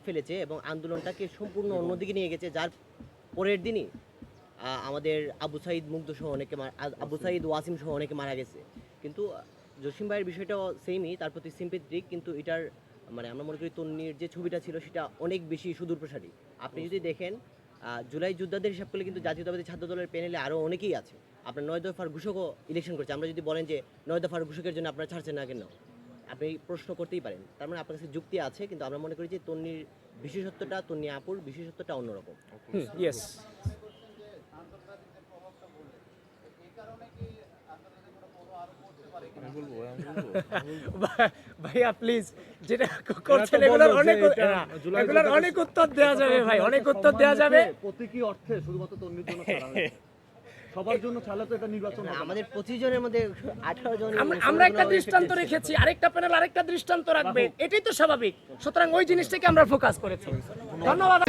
ফেলেছে এবং আন্দোলনটাকে সম্পূর্ণ অন্যদিকে নিয়ে গেছে, যার পরের দিনই আমাদের আবু সাইদ মুগ্ধ সহ অনেকে আবু সাইদ ওয়াসিম সহ অনেকে মারা গেছে। কিন্তু জসিম ভাইয়ের বিষয়টাও সেমই, তার প্রতি সিম্পেথেটিক, কিন্তু এটার মানে আমরা মনে করি তন্বীর যে ছবিটা ছিল সেটা অনেক বেশি সুদূরপ্রসারী। আপনি যদি দেখেন জুলাই যোদ্ধাদের হিসাব করলে কিন্তু জাতীয়তাবাদী ছাত্র দলের প্যানেলে আরও অনেকেই আছে। আপনার 9 দফার ঘোষকও ইলেকশন করছে। আমরা যদি বলেন যে 9 দফার ঘোষকের জন্য আপনারা ছাড়ছেন না কেন, আপনি প্রশ্ন করতেই পারেন। তার মানে আপনার কাছে যুক্তি আছে, কিন্তু আমরা মনে করি যে তন্বীর বিশেষত্বটা, তন্বী আপুর বিশেষত্বটা অন্যরকম। ইয়েস। ভাইয়া প্লিজ, যেটা করছেন এগুলোর অনেক উত্তর দেওয়া যাবে ভাই, অনেক উত্তর দেওয়া যাবে। প্রতীকী অর্থে শুধুমাত্র তন্বীর জন্য ছাড়া হয়েছে। সবার জন্য ছাড়লে তো এটা নির্বাচন হবে না। আমাদের 25 জনের মধ্যে 18 জন আমরা একটা দৃষ্টান্ত রেখেছি, আরেকটা প্যানেল আরেকটা দৃষ্টান্ত রাখবে, এটাই তো স্বাভাবিক। সুতরাং ওই জিনিসটাকে আমরা ফোকাস করেছি। ধন্যবাদ।